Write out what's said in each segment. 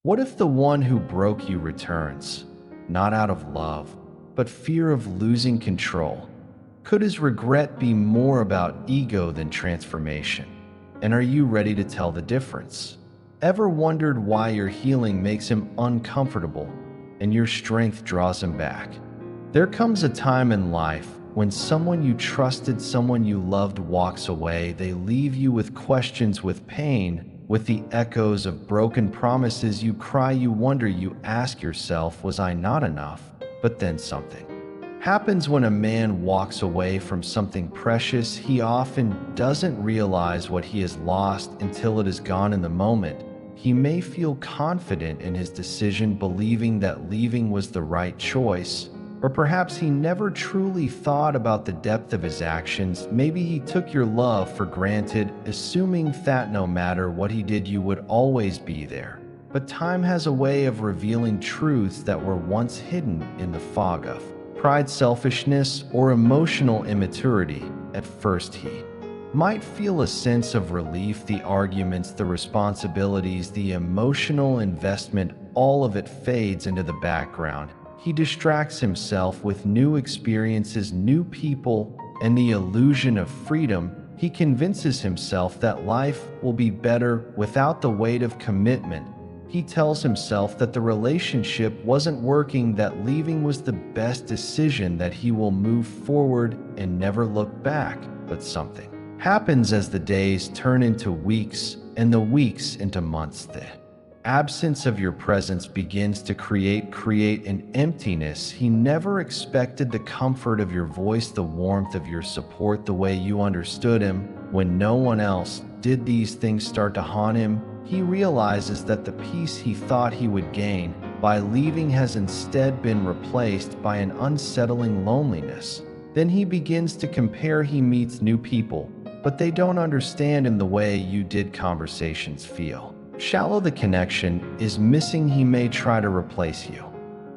What if the one who broke you returns, not out of love, but fear of losing control? Could his regret be more about ego than transformation? And are you ready to tell the difference? Ever wondered why your healing makes him uncomfortable and your strength draws him back? There comes a time in life when someone you trusted, someone you loved walks away. They leave you with questions, with pain, with the echoes of broken promises. You cry, you wonder, you ask yourself, was I not enough? But then something happens when a man walks away from something precious. He often doesn't realize what he has lost until it is gone in the moment. He may feel confident in his decision, believing that leaving was the right choice. Or perhaps he never truly thought about the depth of his actions. Maybe he took your love for granted, assuming that no matter what he did, you would always be there. But time has a way of revealing truths that were once hidden in the fog of pride, selfishness, or emotional immaturity. At first, he might feel a sense of relief. The arguments, the responsibilities, the emotional investment, all of it fades into the background. He distracts himself with new experiences, new people, and the illusion of freedom. He convinces himself that life will be better without the weight of commitment. He tells himself that the relationship wasn't working, that leaving was the best decision, that he will move forward and never look back. But something happens as the days turn into weeks and the weeks into months. The absence of your presence begins to create an emptiness. He never expected the comfort of your voice, the warmth of your support, the way you understood him when no one else did. These things start to haunt him. He realizes that the peace he thought he would gain by leaving has instead been replaced by an unsettling loneliness. Then he begins to compare. He meets new people, but they don't understand him the way you did. Conversations feel shallow. The connection is missing. He may try to replace you,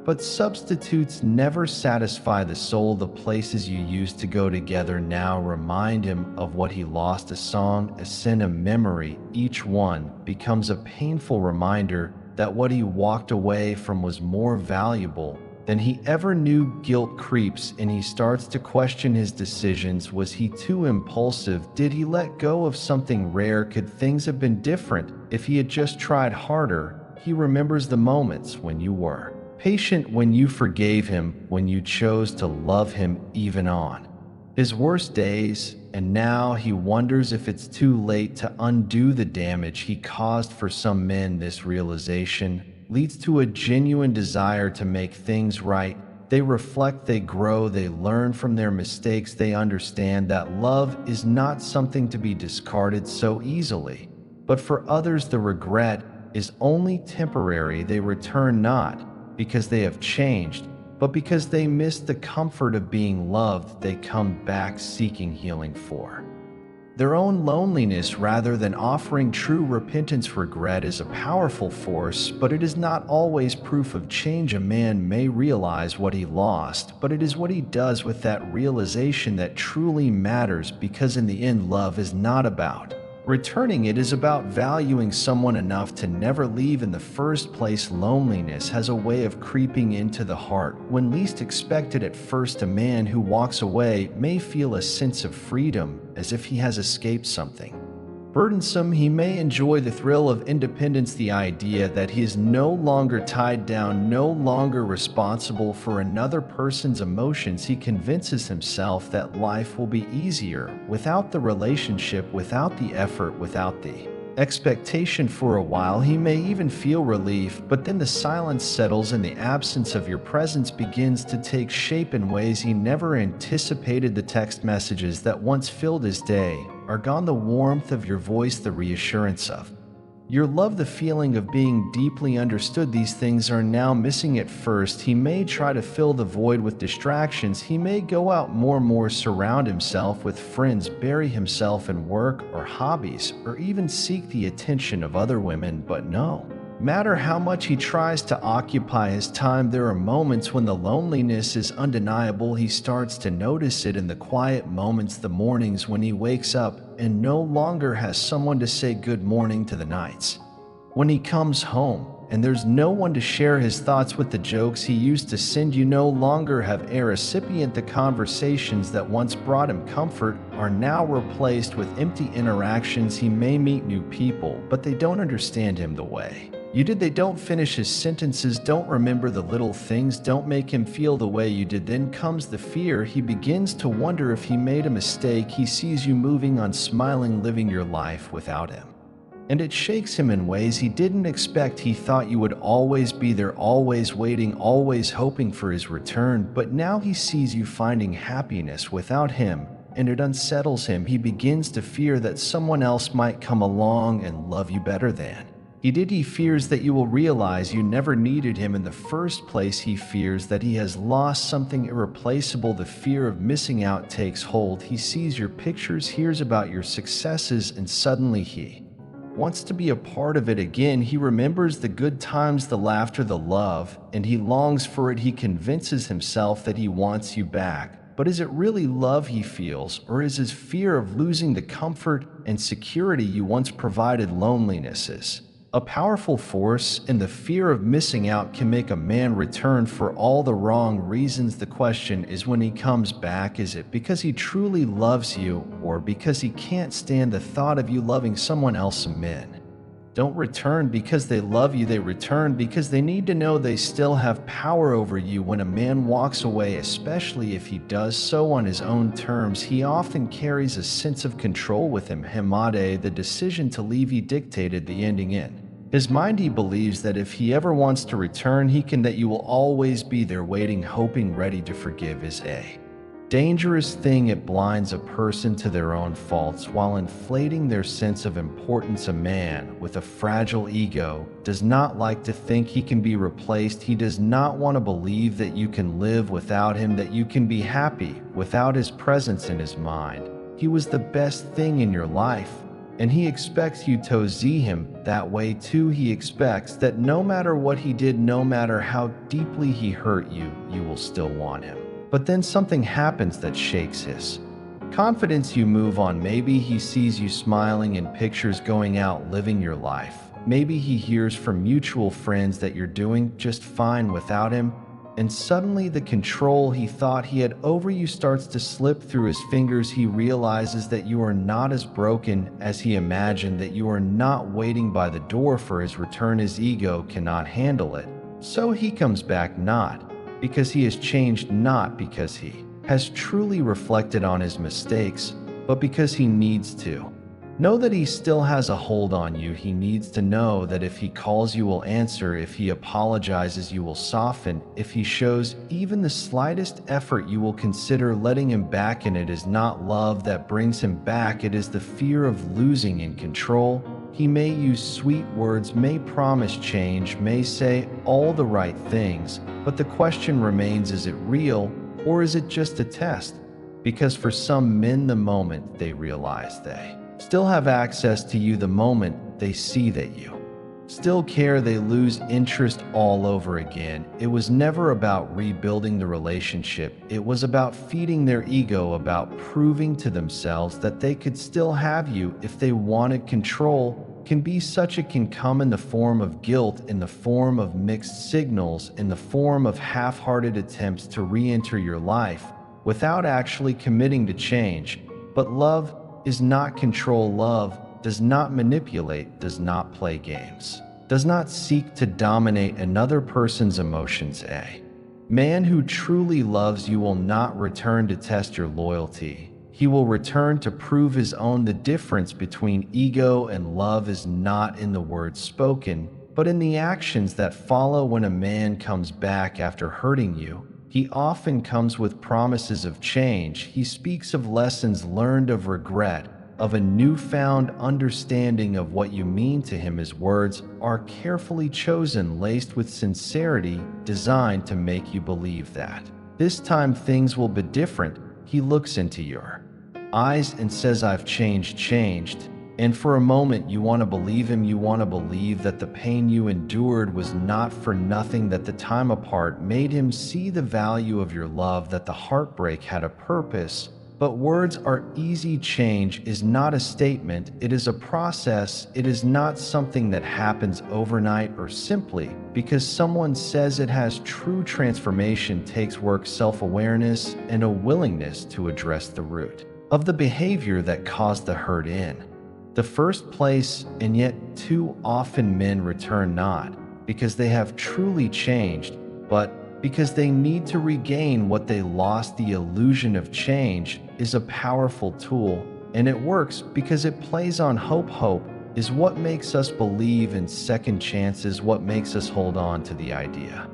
but substitutes never satisfy the soul. The places you used to go together now remind him of what he lost. A song, a sin, a memory. Each one becomes a painful reminder that what he walked away from was more valuable than he ever knew. Guilt creeps and he starts to question his decisions. Was he too impulsive? Did he let go of something rare? Could things have been different if he had just tried harder? He remembers the moments when you were patient, when you forgave him, when you chose to love him even on his worst days. And now he wonders if it's too late to undo the damage he caused. For some men, this realization leads to a genuine desire to make things right. They reflect, they grow, they learn from their mistakes. They understand that love is not something to be discarded so easily. But for others, the regret is only temporary. They return not because they have changed, but because they miss the comfort of being loved. They come back seeking healing for their own loneliness rather than offering true repentance. Regret is a powerful force, but it is not always proof of change. A man may realize what he lost, but it is what he does with that realization that truly matters, because in the end, love is not about returning. It is about valuing someone enough to never leave in the first place. Loneliness has a way of creeping into the heart when least expected. At first, a man who walks away may feel a sense of freedom, as if he has escaped something burdensome. He may enjoy the thrill of independence, the idea that he is no longer tied down, no longer responsible for another person's emotions. He convinces himself that life will be easier without the relationship, without the effort, without the expectation. For a while, he may even feel relief, but then the silence settles and the absence of your presence begins to take shape in ways he never anticipated. The text messages that once filled his day are gone. The warmth of your voice, the reassurance of your love, the feeling of being deeply understood, these things are now missing. At first, he may try to fill the void with distractions. He may go out more, surround himself with friends, bury himself in work or hobbies, or even seek the attention of other women. But no matter how much he tries to occupy his time, there are moments when the loneliness is undeniable. He starts to notice it in the quiet moments, the mornings when he wakes up and no longer has someone to say good morning, to the nights when he comes home and there's no one to share his thoughts with. The jokes he used to send you no longer have a recipient. The conversations that once brought him comfort are now replaced with empty interactions. He may meet new people, but they don't understand him the way you did. They don't finish his sentences, don't remember the little things, don't make him feel the way you did. Then comes the fear. He begins to wonder if he made a mistake. He sees you moving on, smiling, living your life without him, and it shakes him in ways he didn't expect. He thought you would always be there, always waiting, always hoping for his return, but now he sees you finding happiness without him, and it unsettles him. He begins to fear that someone else might come along and love you better than he did. He fears that you will realize you never needed him in the first place. He fears that he has lost something irreplaceable. The fear of missing out takes hold. He sees your pictures, hears about your successes, and suddenly he wants to be a part of it again. He remembers the good times, the laughter, the love, and he longs for it. He convinces himself that he wants you back. But is it really love he feels, or is his fear of losing the comfort and security you once provided? Loneliness is a powerful force, and the fear of missing out can make a man return for all the wrong reasons. The question is, when he comes back, is it because he truly loves you, or because he can't stand the thought of you loving someone else? Men don't return because they love you. They return because they need to know they still have power over you. When a man walks away, especially if he does so on his own terms, he often carries a sense of control with him. Himade, the decision to leave, he dictated the ending in his mind. He believes that if he ever wants to return, he can, that you will always be there waiting, hoping, ready to forgive. Is a dangerous thing. It blinds a person to their own faults while inflating their sense of importance. A man with a fragile ego does not like to think he can be replaced. He does not want to believe that you can live without him, that you can be happy without his presence in his mind. He was the best thing in your life, and he expects you to see him that way too. He expects that no matter what he did, no matter how deeply he hurt you, you will still want him. But then something happens that shakes his confidence. You move on. Maybe he sees you smiling in pictures, going out, living your life. Maybe he hears from mutual friends that you're doing just fine without him, and suddenly the control he thought he had over you starts to slip through his fingers. He realizes that you are not as broken as he imagined, that you are not waiting by the door for his return. His ego cannot handle it, so he comes back, not because he has changed, not because he has truly reflected on his mistakes, but because he needs to know that he still has a hold on you. He needs to know that if he calls, you will answer. If he apologizes, you will soften. If he shows even the slightest effort, you will consider letting him back. And it is not love that brings him back, it is the fear of losing in control. He may use sweet words, may promise change, may say all the right things, but the question remains, is it real, or is it just a test? Because for some men, the moment they realize they still have access to you, the moment they see that you still care, they lose interest all over again. It was never about rebuilding the relationship. It was about feeding their ego, about proving to themselves that they could still have you if they wanted. Control can be such, it can come in the form of guilt, in the form of mixed signals, in the form of half-hearted attempts to re-enter your life without actually committing to change. But love is not control. Love does not manipulate, does not play games, does not seek to dominate another person's emotions. A man who truly loves you will not return to test your loyalty. He will return to prove his own. The difference between ego and love is not in the words spoken, but in the actions that follow. When a man comes back after hurting you, he often comes with promises of change. He speaks of lessons learned, of regret, of a newfound understanding of what you mean to him. His words are carefully chosen, laced with sincerity, designed to make you believe that this time things will be different. He looks into your eyes and says, I've changed. And for a moment you want to believe him. You want to believe that the pain you endured was not for nothing, that the time apart made him see the value of your love, that the heartbreak had a purpose. but words are easy. Change is not a statement, it is a process. It is not something that happens overnight or simply because someone says it has. True transformation takes work, self-awareness, and a willingness to address the root of the behavior that caused the hurt in the first place. And yet, too often men return not because they have truly changed, but because they need to regain what they lost. The illusion of change is a powerful tool, and it works because it plays on hope. Hope is what makes us believe in second chances, what makes us hold on to the idea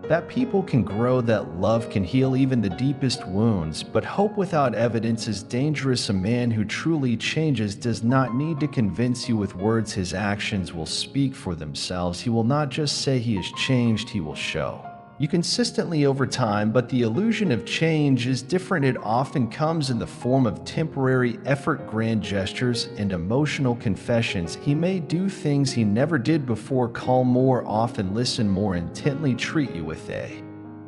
that people can grow, that love can heal even the deepest wounds. But hope without evidence is dangerous. A man who truly changes does not need to convince you with words. His actions will speak for themselves. He will not just say he has changed, he will show you consistently over time. But the illusion of change is different. It often comes in the form of temporary effort, grand gestures, and emotional confessions. He may do things he never did before, call more often, listen more intently, treat you with a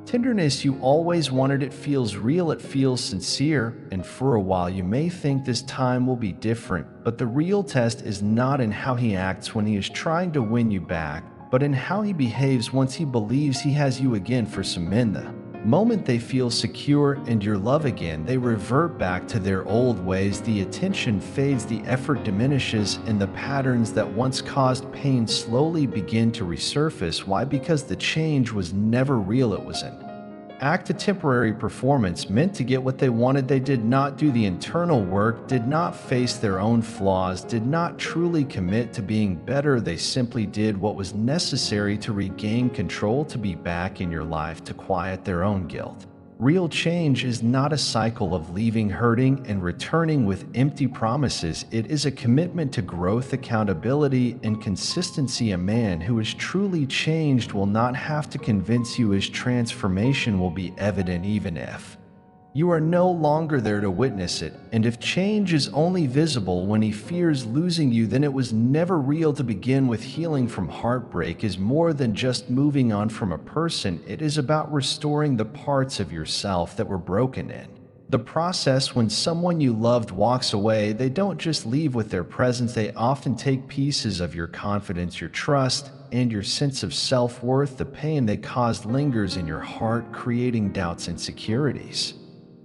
tenderness you always wanted. It feels real, it feels sincere, and for a while you may think this time will be different. But the real test is not in how he acts when he is trying to win you back, but in how he behaves once he believes he has you again. For some men, the moment they feel secure and your love again, they revert back to their old ways. The attention fades, the effort diminishes, and the patterns that once caused pain slowly begin to resurface. Why? Because the change was never real. It was an act, a temporary performance meant to get what they wanted. They did not do the internal work, did not face their own flaws, did not truly commit to being better. They simply did what was necessary to regain control, to be back in your life, to quiet their own guilt. Real change is not a cycle of leaving hurting and returning with empty promises. It is a commitment to growth, accountability, and consistency. A man who is truly changed will not have to convince you. His transformation will be evident even if you are no longer there to witness it. And if change is only visible when he fears losing you, then it was never real to begin with. Healing from heartbreak is more than just moving on from a person. It is about restoring the parts of yourself that were broken in the process. When someone you loved walks away, they don't just leave with their presence. They often take pieces of your confidence, your trust, and your sense of self-worth. The pain they caused lingers in your heart, creating doubts, insecurities,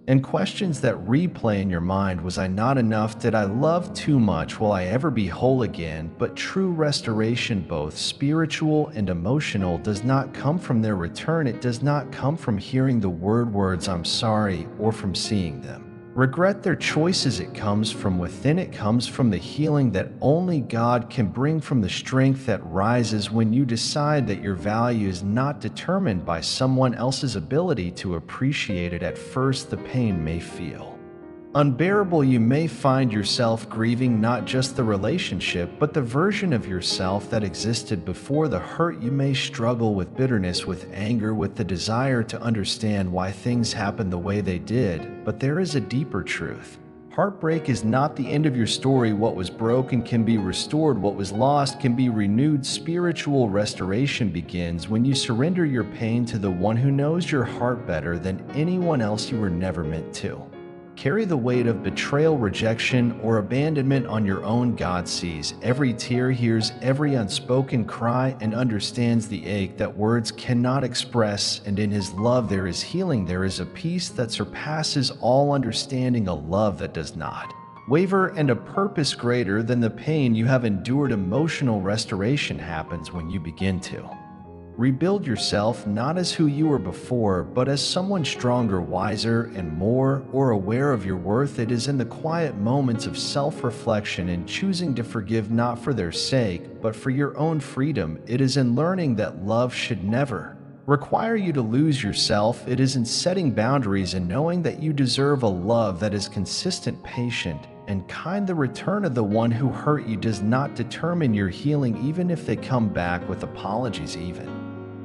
and questions that replay in your mind. Was I not enough? Did I love too much? Will I ever be whole again? But true restoration, both spiritual and emotional, does not come from their return. It does not come from hearing the words "I'm sorry" or from seeing them regret their choices. It comes from within. It comes from the healing that only God can bring, from the strength that rises when you decide that your value is not determined by someone else's ability to appreciate it. At first, the pain may feel unbearable. You may find yourself grieving not just the relationship, but the version of yourself that existed before the hurt. You may struggle with bitterness, with anger, with the desire to understand why things happened the way they did. But there is a deeper truth. Heartbreak is not the end of your story. What was broken can be restored. What was lost can be renewed. Spiritual restoration begins when you surrender your pain to the one who knows your heart better than anyone else. You were never meant to carry the weight of betrayal, rejection, or abandonment on your own. God sees every tear, hears every unspoken cry, and understands the ache that words cannot express. And in his love there is healing. There is a peace that surpasses all understanding, a love that does not waver, and a purpose greater than the pain you have endured. Emotional restoration happens when you begin to rebuild yourself, not as who you were before, but as someone stronger, wiser, and more aware of your worth. It is in the quiet moments of self-reflection and choosing to forgive, not for their sake, but for your own freedom. It is in learning that love should never require you to lose yourself. It is in setting boundaries and knowing that you deserve a love that is consistent, patient, and kind. The return of the one who hurt you does not determine your healing, even if they come back with apologies,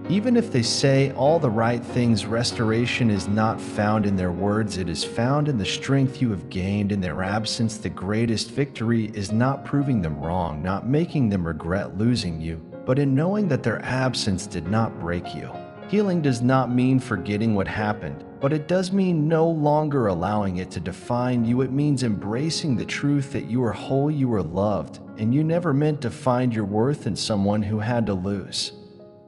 even if they say all the right things. Restoration is not found in their words, it is found in the strength you have gained in their absence. The greatest victory is not proving them wrong, not making them regret losing you, but in knowing that their absence did not break you. Healing does not mean forgetting what happened, but it does mean no longer allowing it to define you. It means embracing the truth that you are whole, you are loved, and you never meant to find your worth in someone who had to lose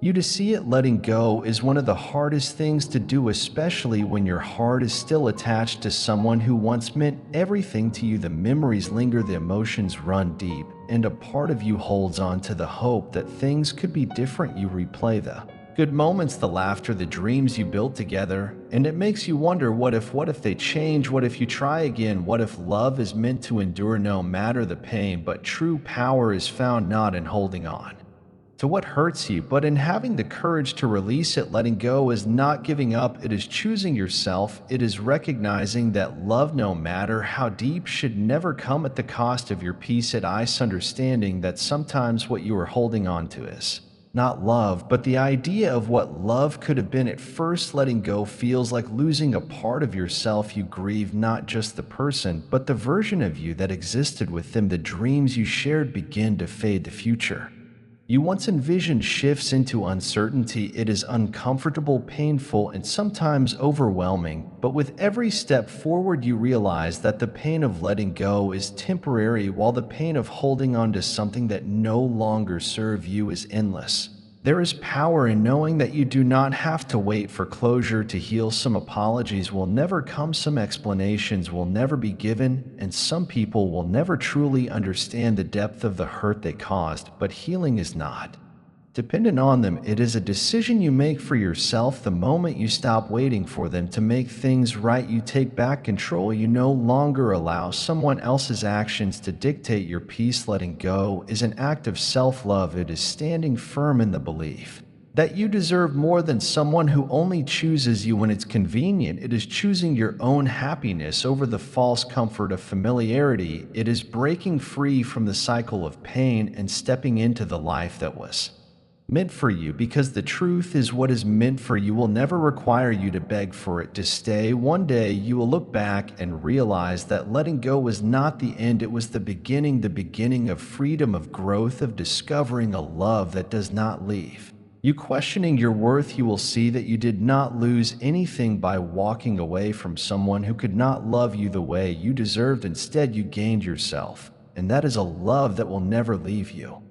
you. To see it, letting go is one of the hardest things to do, especially when your heart is still attached to someone who once meant everything to you. The memories linger, the emotions run deep, and a part of you holds on to the hope that things could be different. You replay the good moments, the laughter, the dreams you built together, and it makes you wonder, what if they change? What if you try again? What if love is meant to endure no matter the pain? But true power is found not in holding on to what hurts you, but in having the courage to release it. Letting go is not giving up, it is choosing yourself. It is recognizing that love, no matter how deep, should never come at the cost of your peace. It is understanding that sometimes what you are holding on to is not love, but the idea of what love could have been. At first, letting go feels like losing a part of yourself. You grieve not just the person, but the version of you that existed with them. The dreams you shared begin to fade. The future you once envisioned shifts into uncertainty. It is uncomfortable, painful, and sometimes overwhelming, but with every step forward you realize that the pain of letting go is temporary, while the pain of holding on to something that no longer serves you is endless. There is power in knowing that you do not have to wait for closure to heal. Some apologies will never come, some explanations will never be given, and some people will never truly understand the depth of the hurt they caused. But healing is not dependent on them. It is a decision you make for yourself. The moment you stop waiting for them to make things right, you take back control. You no longer allow someone else's actions to dictate your peace. Letting go is an act of self-love. It is standing firm in the belief that you deserve more than someone who only chooses you when it's convenient. It is choosing your own happiness over the false comfort of familiarity. It is breaking free from the cycle of pain and stepping into the life that was meant for you, because the truth is, what is meant for you will never require you to beg for it to stay. One day you will look back and realize that letting go was not the end, it was the beginning of freedom, of growth, of discovering a love that does not leave you questioning your worth. You will see that you did not lose anything by walking away from someone who could not love you the way you deserved. Instead, you gained yourself, and that is a love that will never leave you.